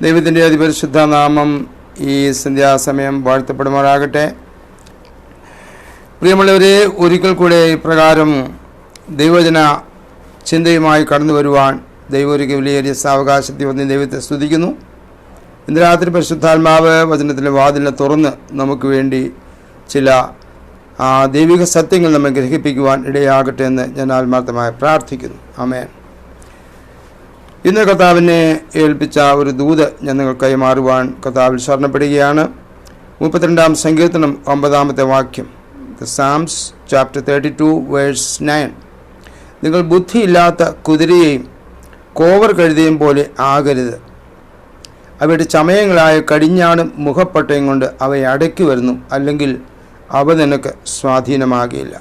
ദൈവത്തിൻ്റെ അതിപരിശുദ്ധ നാമം ഈ സന്ധ്യാസമയം വാഴ്ത്തപ്പെടുമാറാകട്ടെ. പ്രിയമുള്ളവരെ, ഒരിക്കൽ കൂടെ ഇപ്രകാരം ദൈവജന ചിന്തയുമായി കടന്നു വരുവാൻ ദൈവം ഒരു വിലയേറിയ സാവകാശത്തിൽ വന്ന് ദൈവത്തെ സ്തുതിക്കുന്നു. ഇന്ന് രാത്രി പരിശുദ്ധാത്മാവ് വചനത്തിലെ വാതിലിനെ തുറന്ന് നമുക്ക് വേണ്ടി ചില ദൈവിക സത്യങ്ങൾ നമ്മെ ഗ്രഹിപ്പിക്കുവാൻ ഇടയാകട്ടെ എന്ന് ഞാൻ ആത്മാർത്ഥമായി പ്രാർത്ഥിക്കുന്നു. ആമേൻ. ഇന്ന് കർത്താവിനെ ഏൽപ്പിച്ച ഒരു ദൂത് ഞാൻ നിങ്ങൾ കൈമാറുവാൻ കർത്താവിൽ ശരണപ്പെടുകയാണ്. 32-ാം സങ്കീർത്തനം 9-ാമത്തെ വാക്യം, Psalms chapter 32 verse 9. നിങ്ങൾ ബുദ്ധിയില്ലാത്ത കുതിരയെയും കോവർ കഴുതയും പോലെ ആകരുത്. അവയുടെ ചമയങ്ങളായ കടിഞ്ഞാണും മുഖപ്പട്ടയും കൊണ്ട് അവയെ അടക്കി വരുന്നു, അല്ലെങ്കിൽ അവ നിനക്ക് സ്വാധീനമാകില്ല.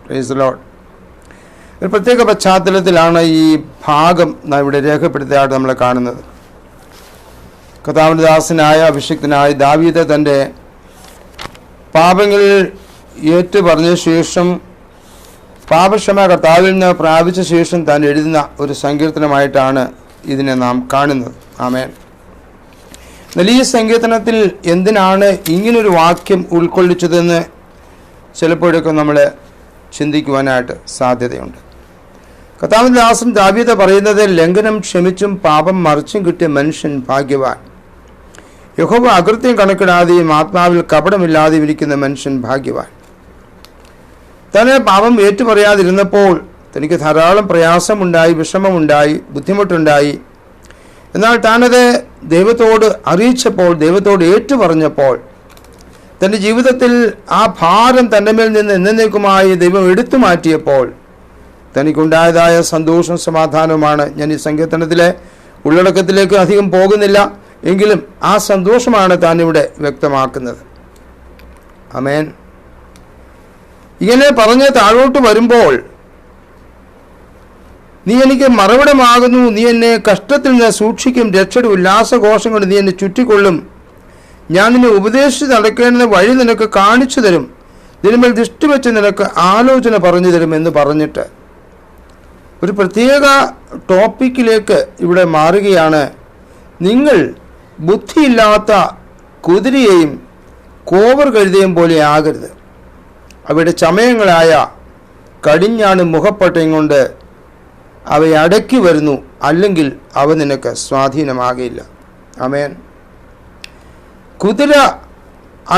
Price the Lord. ഒരു പ്രത്യേക പശ്ചാത്തലത്തിലാണ് ഈ ഭാഗം ഇവിടെ രേഖപ്പെടുത്തിയായിട്ട് നമ്മൾ കാണുന്നത്. കർത്താവിൻ്റെ ദാസനായ അഭിഷിക്തനായ ദാവീദ് തൻ്റെ പാപങ്ങളിൽ ഏറ്റുപറഞ്ഞ ശേഷം, പാപക്ഷമ കർത്താവിൽ നിന്ന് പ്രാപിച്ച ശേഷം താൻ എഴുതുന്ന ഒരു സങ്കീർത്തനമായിട്ടാണ് ഇതിനെ നാം കാണുന്നത്. ആമേൻ. എന്നാൽ ഈ സങ്കീർത്തനത്തിൽ എന്തിനാണ് ഇങ്ങനൊരു വാക്യം ഉൾക്കൊള്ളിച്ചതെന്ന് ചിലപ്പോഴൊക്കെ നമ്മൾ ചിന്തിക്കുവാനായിട്ട് സാധ്യതയുണ്ട്. കർത്താവിന്റെ ദാസൻ ദാവീദ് പറയുന്നത്, ലംഘനം ക്ഷമിച്ചും പാപം മറിച്ചും കിട്ടിയ മനുഷ്യൻ ഭാഗ്യവാൻ. യഹോവ അകൃത്യം കണക്കിടാതെയും ആത്മാവിൽ കപടമില്ലാതെയും ഇരിക്കുന്ന മനുഷ്യൻ ഭാഗ്യവാൻ. തന്നെ പാപം ഏറ്റുപറയാതിരുന്നപ്പോൾ തനിക്ക് ധാരാളം പ്രയാസമുണ്ടായി, വിഷമമുണ്ടായി, ബുദ്ധിമുട്ടുണ്ടായി. എന്നാൽ താനത് ദൈവത്തോട് അറിയിച്ചപ്പോൾ, ദൈവത്തോട് ഏറ്റുപറഞ്ഞപ്പോൾ, തൻ്റെ ജീവിതത്തിൽ ആ ഭാരം തൻ്റെ മേൽ നിന്ന് എന്നേക്കുമായി ദൈവം എടുത്തു മാറ്റിയപ്പോൾ തനിക്കുണ്ടായതായ സന്തോഷവും സമാധാനവുമാണ്. ഞാൻ ഈ സങ്കീർത്തനത്തിലെ ഉള്ളടക്കത്തിലേക്ക് അധികം പോകുന്നില്ല, എങ്കിലും ആ സന്തോഷമാണ് താൻ ഇവിടെ വ്യക്തമാക്കുന്നത്. ആമേൻ. ഇങ്ങനെ പറഞ്ഞ് താഴോട്ട് വരുമ്പോൾ, നീ എനിക്ക് മറുപടമാകുന്നു, നീ എന്നെ കഷ്ടത്തിൽ നിന്ന് സൂക്ഷിക്കും, രക്ഷയുടെ ഉല്ലാസഘോഷം കൊണ്ട് നീ എന്നെ ചുറ്റിക്കൊള്ളും, ഞാൻ നിന്നെ ഉപദേശിച്ച് നടക്കേണ്ടുന്ന വഴി നിനക്ക് കാണിച്ചു തരും, ഇതിനുമേൽ ദൃഷ്ടി വെച്ച് നിനക്ക് ആലോചന പറഞ്ഞു തരും എന്ന് പറഞ്ഞിട്ട് ഒരു പ്രത്യേക ടോപ്പിക്കിലേക്ക് ഇവിടെ മാറുകയാണ്. നിങ്ങൾ ബുദ്ധിയില്ലാത്ത കുതിരയെയും കോവർ കഴുതയും പോലെ ആകരുത്. അവയുടെ ചമയങ്ങളായ കടിഞ്ഞാണും മുഖപ്പട്ടയും കൊണ്ട് അവയെ അടക്കി വരുന്നു, അല്ലെങ്കിൽ അവ നിനക്ക് സ്വാധീനമാകില്ല. ആമേൻ. കുതിര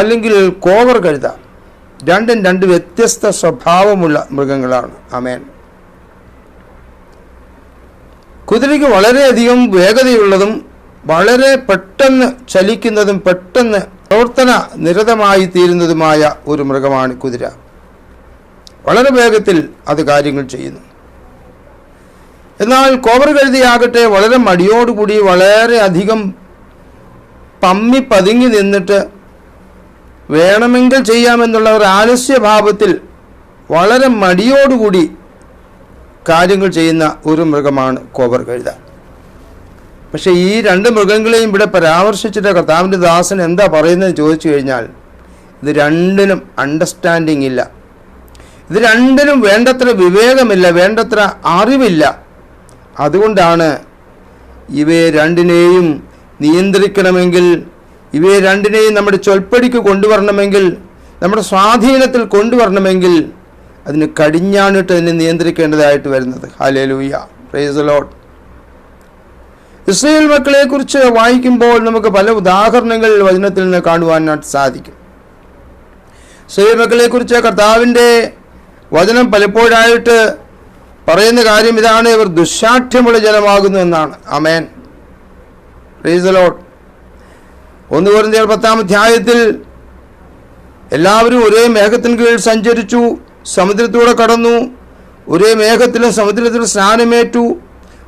അല്ലെങ്കിൽ കോവർ കഴുത രണ്ടും രണ്ട് വ്യത്യസ്ത സ്വഭാവമുള്ള മൃഗങ്ങളാണ്. ആമേൻ. കുതിരയ്ക്ക് വളരെയധികം വേഗതയുള്ളതും വളരെ പെട്ടെന്ന് ചലിക്കുന്നതും പെട്ടെന്ന് പ്രവർത്തന നിരതമായി തീരുന്നതുമായ ഒരു മൃഗമാണ് കുതിര. വളരെ വേഗത്തിൽ അത് കാര്യങ്ങൾ ചെയ്യുന്നു. എന്നാൽ കോവർ കഴുതയാകട്ടെ വളരെ മടിയോടുകൂടി വളരെ അധികം പമ്മി പതുങ്ങി നിന്നിട്ട് വേണമെങ്കിൽ ചെയ്യാമെന്നുള്ള ഒരു ആലസ്യഭാവത്തിൽ വളരെ മടിയോടുകൂടി കാര്യങ്ങൾ ചെയ്യുന്ന ഒരു മൃഗമാണ് കോവർ കഴുത. പക്ഷെ ഈ രണ്ട് മൃഗങ്ങളെയും ഇവിടെ പരാമർശിച്ചിട്ട് കർത്താവിൻ്റെ ദാസൻ എന്താ പറയുന്നത് ചോദിച്ചു കഴിഞ്ഞാൽ, ഇത് രണ്ടിനും അണ്ടർസ്റ്റാൻഡിങ് ഇല്ല, ഇത് രണ്ടിനും വേണ്ടത്ര വിവേകമില്ല, വേണ്ടത്ര അറിവില്ല. അതുകൊണ്ടാണ് ഇവയെ രണ്ടിനെയും നിയന്ത്രിക്കണമെങ്കിൽ, ഇവയെ രണ്ടിനെയും നമ്മുടെ ചൊൽപ്പടിക്ക് കൊണ്ടുവരണമെങ്കിൽ, നമ്മുടെ സ്വാധീനത്തിൽ കൊണ്ടുവരണമെങ്കിൽ അതിന് കടിഞ്ഞാണിട്ട് അതിനെ നിയന്ത്രിക്കേണ്ടതായിട്ട് വരുന്നത്. Hallelujah, price the Lord. Israel മക്കളെ കുറിച്ച് വായിക്കുമ്പോൾ നമുക്ക് പല ഉദാഹരണങ്ങൾ വചനത്തിൽ നിന്ന് കാണുവാനായിട്ട് സാധിക്കും. ഇസ്രായേൽ മക്കളെ കുറിച്ച് കർത്താവിൻ്റെ വചനം പലപ്പോഴായിട്ട് പറയുന്ന കാര്യം ഇതാണ്, ഇവർ ദുശ്ശാഠ്യമുള്ള ജനമാകുന്നു എന്നാണ്. ആമേൻ, പ്രൈസ് ദി ലോർഡ്. 1 കൊരിന്ത്യർ 10-ാം അധ്യായത്തിൽ എല്ലാവരും ഒരേ മേഘത്തിന് കീഴിൽ സഞ്ചരിച്ചു, സമുദ്രത്തിലൂടെ കടന്നു, ഒരേ മേഘത്തിലും സമുദ്രത്തിലും സ്നാനമേറ്റു,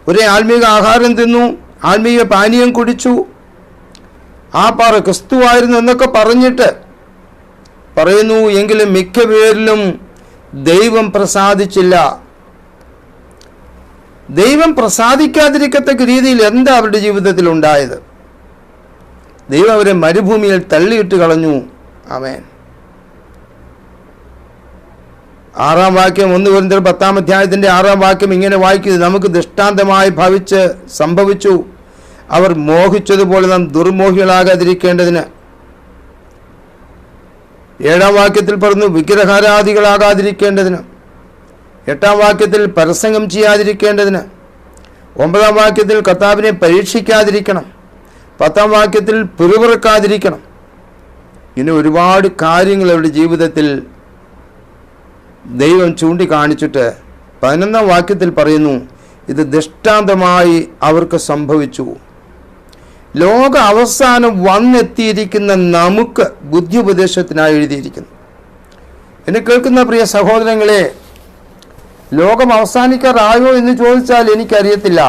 ഒരേ ആത്മീക ആഹാരം തിന്നു, ആത്മീയ പാനീയം കുടിച്ചു, ആ പാറ ക്രിസ്തുവായിരുന്നു എന്നൊക്കെ പറഞ്ഞിട്ട് പറയുന്നു. എങ്കിലും മിക്ക പേരിലും ദൈവം പ്രസാദിച്ചില്ല. ദൈവം പ്രസാദിക്കാതിരിക്കത്തക്ക രീതിയിൽ എന്താ അവരുടെ ജീവിതത്തിൽ ഉണ്ടായത്? ദൈവം അവരെ മരുഭൂമിയിൽ തള്ളിയിട്ട് കളഞ്ഞു. ആമേൻ. 6-ാം വാക്യം 1 കൊരിന്ത്യർ 10-ാം അധ്യായത്തിൻ്റെ 6-ാം വാക്യം ഇങ്ങനെ വായിക്കുന്നത്, നമുക്ക് ദൃഷ്ടാന്തമായി സംഭവിച്ചു, അവർ മോഹിച്ചതുപോലെ നാം ദുർമോഹികളാകാതിരിക്കേണ്ടതിന്. 7-ാം വാക്യത്തിൽ പറഞ്ഞു വിഗ്രഹാരാധികളാകാതിരിക്കേണ്ടതിന്. 8-ാം വാക്യത്തിൽ പരസംഗം ചെയ്യാതിരിക്കേണ്ടതിന്. 9-ാം വാക്യത്തിൽ കർത്താവിനെ പരീക്ഷിക്കാതിരിക്കണം. 10-ാം വാക്യത്തിൽ പിറുപിറുക്കാതിരിക്കണം. ഇങ്ങനെ ഒരുപാട് കാര്യങ്ങൾ അവരുടെ ജീവിതത്തിൽ ദൈവം ചൂണ്ടിക്കാണിച്ചിട്ട് 11-ാം വാക്യത്തിൽ പറയുന്നു, ഇത് ദൃഷ്ടാന്തമായി അവർക്ക് സംഭവിച്ചു. ലോക അവസാനം വന്നെത്തിയിരിക്കുന്ന നമുക്ക് ബുദ്ധി ഉപദേശത്തിനായി എഴുതിയിരിക്കുന്നു. എന്നെ കേൾക്കുന്ന പ്രിയ സഹോദരങ്ങളെ, ലോകം അവസാനിക്കാറായോ എന്ന് ചോദിച്ചാൽ എനിക്കറിയത്തില്ല.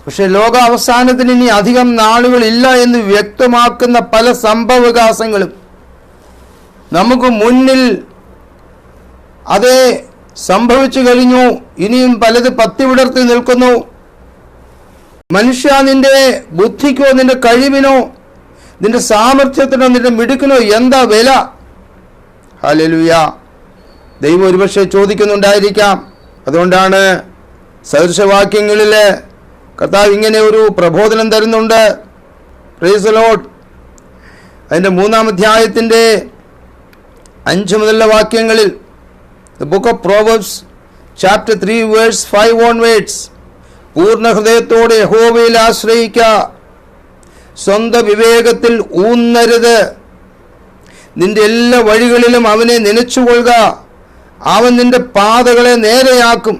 പക്ഷെ ലോക അവസാനത്തിന് ഇനി അധികം നാളുകളില്ല എന്ന് വ്യക്തമാക്കുന്ന പല സംഭവവികാസങ്ങളും നമുക്ക് മുന്നിൽ അതേ സംഭവിച്ചു കഴിഞ്ഞു. ഇനിയും പലത് പത്തി വിടർത്തി നിൽക്കുന്നു. മനുഷ്യ, നിന്റെ ബുദ്ധിക്കോ നിന്റെ കഴിവിനോ നിന്റെ സാമർഥ്യത്തിനോ നിന്റെ മിടുക്കിനോ എന്താ വില? ഹല്ലേലൂയ. ദൈവം ഒരുപക്ഷെ ചോദിക്കുന്നുണ്ടായിരിക്കാം. അതുകൊണ്ടാണ് സദൃശവാക്യങ്ങളിൽ കർത്താവ് ഇങ്ങനെ ഒരു പ്രബോധനം തരുന്നുണ്ട്. Price the Lord. അതിൻ്റെ 3-ാം അധ്യായത്തിൻ്റെ 5 മുതലുള്ള വാക്യങ്ങളിൽ The book of Proverbs chapter 3 verse 5 onwards, പൂർണ്ണ ഹൃദയത്തോടെ യഹോവയിൽ ആശ്രയിക്ക, സ്വന്തം വിവേകത്തിൽ ഊന്നരുത്, നിന്റെ എല്ലാ വഴികളിലും അവനെ നനച്ചുകൊള്ളുക, അവൻ നിന്റെ പാതകളെ നേരെയാക്കും,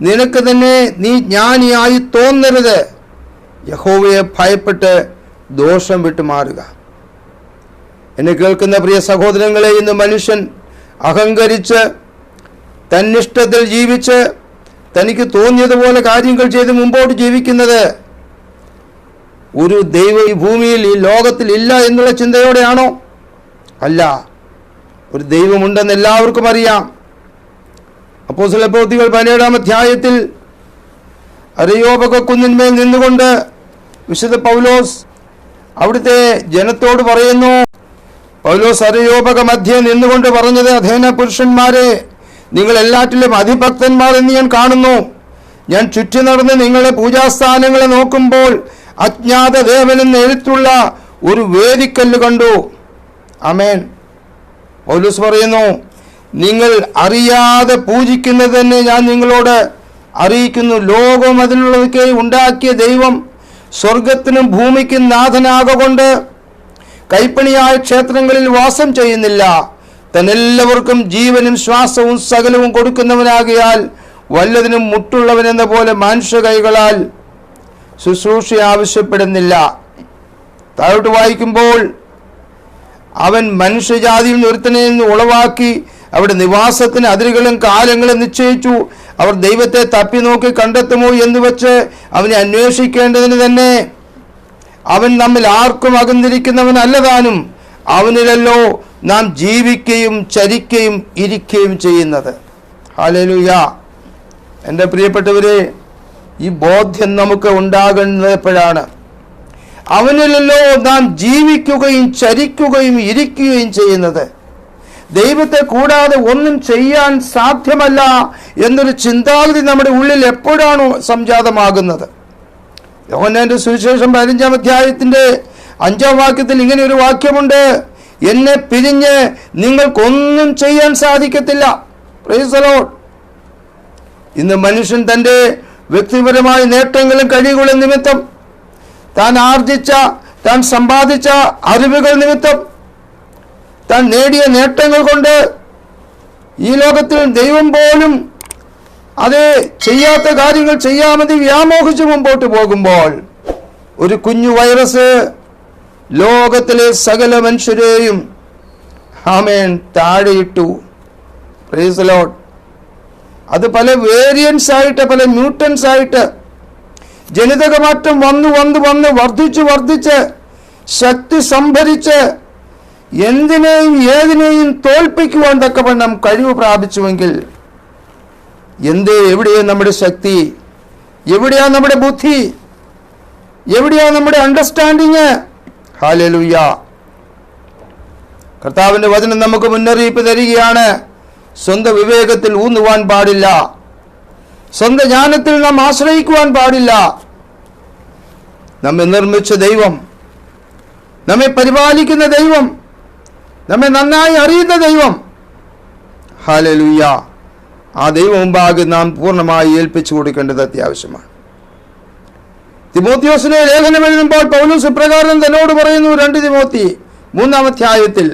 നിനക്ക് തന്നെ നീ ജ്ഞാനിയായി തോന്നരുത്, യഹോവയെ ഭയപ്പെട്ട് ദോഷം വിട്ടുമാറുക. എന്നെ കേൾക്കുന്ന പ്രിയ സഹോദരങ്ങളെ, ഇന്ന് മനുഷ്യൻ അഹങ്കരിച്ച് തന്നിഷ്ടത്തിൽ ജീവിച്ച് തനിക്ക് തോന്നിയതുപോലെ കാര്യങ്ങൾ ചെയ്ത് മുമ്പോട്ട് ജീവിക്കുന്നത് ഒരു ദൈവം ഈ ഭൂമിയിൽ ഈ ലോകത്തിൽ ഇല്ല എന്നുള്ള ചിന്തയോടെയാണോ? അല്ല, ഒരു ദൈവമുണ്ടെന്ന് എല്ലാവർക്കും അറിയാം. അപ്പോസ്തല പ്രവൃത്തികൾ 17-ാം അധ്യായത്തിൽ അരയോപക കുന്നിന്മേൽ നിന്നുകൊണ്ട് വിശുദ്ധ പൗലോസ് അവിടുത്തെ ജനത്തോട് പറയുന്നു. പൗലോസ് അരയോപക മധ്യേ നിന്നുകൊണ്ട് പറഞ്ഞത്, അധേന പുരുഷന്മാരെ, നിങ്ങൾ എല്ലാറ്റിലും അതിഭക്തന്മാർ എന്ന് ഞാൻ കാണുന്നു. ഞാൻ ചുറ്റി നടന്ന് നിങ്ങളെ പൂജാസ്ഥാനങ്ങളെ നോക്കുമ്പോൾ അജ്ഞാത ദേവനെന്ന് എഴുത്തുള്ള ഒരു വേദിക്കല്ല് കണ്ടു. ആമേൻ. പൗലോസ് പറയുന്നു, നിങ്ങൾ അറിയാതെ പൂജിക്കുന്നത് തന്നെ ഞാൻ നിങ്ങളോട് അറിയിക്കുന്നു. ലോകം അതിനുള്ളതൊക്കെ ഉണ്ടാക്കിയ ദൈവം സ്വർഗത്തിനും ഭൂമിക്കും നാഥനാകൊണ്ട് കൈപ്പണിയായ ക്ഷേത്രങ്ങളിൽ വാസം ചെയ്യുന്നില്ല. തന്നെല്ലാവർക്കും ജീവനും ശ്വാസവും സകലവും കൊടുക്കുന്നവനാകിയാൽ വല്ലതിനും മുട്ടുള്ളവനെന്ന പോലെ മനുഷ്യ കൈകളാൽ ശുശ്രൂഷ ആവശ്യപ്പെടുന്നില്ല. താഴോട്ട് വായിക്കുമ്പോൾ, അവൻ മനുഷ്യജാതിയിൽ ഒരുത്തനെ ഉളവാക്കി അവിടെ നിവാസത്തിന് അതിരുകളും കാലങ്ങളും നിശ്ചയിച്ചു. അവർ ദൈവത്തെ തപ്പി നോക്കി കണ്ടെത്തുമോ എന്ന് വെച്ച് അവനെ അന്വേഷിക്കേണ്ടതിന് തന്നെ. അവൻ നമ്മിൽ ആർക്കും അകന്നിരിക്കുന്നവനല്ലതാനും അവനിലല്ലോ നാം ജീവിക്കുകയും ചരിക്കുകയും ഇരിക്കുകയും ചെയ്യുന്നത്. ഹല്ലേലൂയ. എൻ്റെ പ്രിയപ്പെട്ടവരെ, ഈ ബോധ്യം നമുക്ക് ഉണ്ടാകുന്നത് എപ്പോഴാണ്? അവനിലല്ലോ നാം ജീവിക്കുകയും ചരിക്കുകയും ഇരിക്കുകയും ചെയ്യുന്നത്. ദൈവത്തെ കൂടാതെ ഒന്നും ചെയ്യാൻ സാധ്യമല്ല എന്നൊരു ചിന്താഗതി നമ്മുടെ ഉള്ളിൽ എപ്പോഴാണോ സംജാതമാകുന്നത്? യോഹന്നാന്റെ സുവിശേഷം 15-ാം അധ്യായത്തിന്റെ 5-ാം വാക്യത്തിൽ ഇങ്ങനെ ഒരു വാക്യമുണ്ട്, എന്നെ പിരിഞ്ഞ് നിങ്ങൾക്കൊന്നും ചെയ്യാൻ സാധിക്കത്തില്ല. Price the Lord. ഇന്ന് മനുഷ്യൻ തൻ്റെ വ്യക്തിപരമായ നേട്ടങ്ങളും കഴിവുകളും നിമിത്തം, താൻ ആർജിച്ച താൻ സമ്പാദിച്ച അറിവുകൾ നിമിത്തം, താൻ നേടിയ നേട്ടങ്ങൾ കൊണ്ട് ഈ ലോകത്തിൽ ദൈവം പോലും അത് ചെയ്യാത്ത കാര്യങ്ങൾ ചെയ്യാമെന്ന് വ്യാമോഹിച്ച് മുമ്പോട്ട് പോകുമ്പോൾ ഒരു കുഞ്ഞു വൈറസ് ലോകത്തിലെ സകല മനുഷ്യരെയും ആമേൻ താഴെയിട്ടു. Praise the lord. അത് പല വേരിയൻസ് ആയിട്ട്, പല മ്യൂട്ടൻസ് ആയിട്ട് ജനിതക മാറ്റം വന്ന് വർദ്ധിച്ച് ശക്തി സംഭരിച്ച് എന്തിനേയും ഏതിനേയും തോൽപ്പിക്കുവാൻ തക്കവണ്ണം കഴിവ് പ്രാപിച്ചുവെങ്കിൽ എവിടെയാ നമ്മുടെ ശക്തി? എവിടെയാ നമ്മുടെ ബുദ്ധി? എവിടെയാ നമ്മുടെ അണ്ടർസ്റ്റാൻഡിങ്? ഹല്ലേലൂയ. കർത്താവിന്റെ വചനം നമുക്ക് മുന്നറിയിപ്പ് തരികയാണ്. സ്വന്തം വിവേകത്തിൽ ഊന്നുവാൻ പാടില്ല, സ്വന്തം ജ്ഞാനത്തിൽ നാം ആശ്രയിക്കുവാൻ പാടില്ല. നമ്മെ നിർമ്മിച്ച ദൈവം, നമ്മെ പരിപാലിക്കുന്ന ദൈവം, നമ്മെ നന്നായി അറിയുന്ന ദൈവം, ഹല്ലേലൂയ, ആ ദൈവം മുമ്പാകെ നാം പൂർണ്ണമായി ഏൽപ്പിച്ചു കൊടുക്കേണ്ടത് അത്യാവശ്യമാണ്. തിമോത്തിയോസിനെ ലേഖനം എഴുതുമ്പോൾ പൗലോസ് ഇപ്രകാരം തന്നോട് പറയുന്നു, 2 തിമോത്തി 3-ാം അധ്യായത്തിൽ,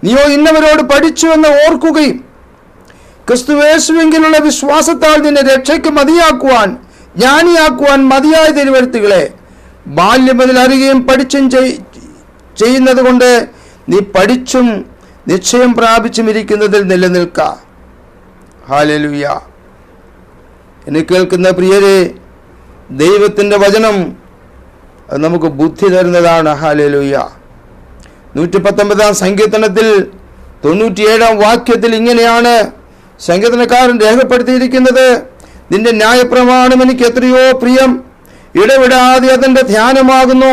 നീയോ ഇന്നവരോട് പഠിച്ചുവെന്ന് ഓർക്കുകയും ക്രിസ്തുയേശുവിലുള്ള വിശ്വാസത്താൽ നിന്നെ രക്ഷയ്ക്ക് മതിയാക്കുവാൻ, ജ്ഞാനിയാക്കുവാൻ മതിയായ തിരുവെഴുത്തുകളെ ബാല്യം മുതൽ അറിയുകയും പഠിച്ചും ചെയ്യുന്നത് കൊണ്ട് നീ പഠിച്ചും നിശ്ചയം പ്രാപിച്ചും ഇരിക്കുന്നതിൽ നിലനിൽക്ക. ഹല്ലേലൂയ. എന്നെ കേൾക്കുന്ന പ്രിയരെ, ദൈവത്തിൻ്റെ വചനം അത് നമുക്ക് ബുദ്ധി തരുന്നതാണ്. ഹല്ലേലൂയ. 119-ാം സങ്കീർത്തനത്തിൽ 97-ാം വാക്യത്തിൽ ഇങ്ങനെയാണ് സങ്കീർത്തനക്കാരൻ രേഖപ്പെടുത്തിയിരിക്കുന്നത്, നിന്റെ ന്യായപ്രമാണം എനിക്ക് എത്രയോ പ്രിയം, ഇടവിടാതെ അതിൻ്റെ ധ്യാനമാകുന്നു.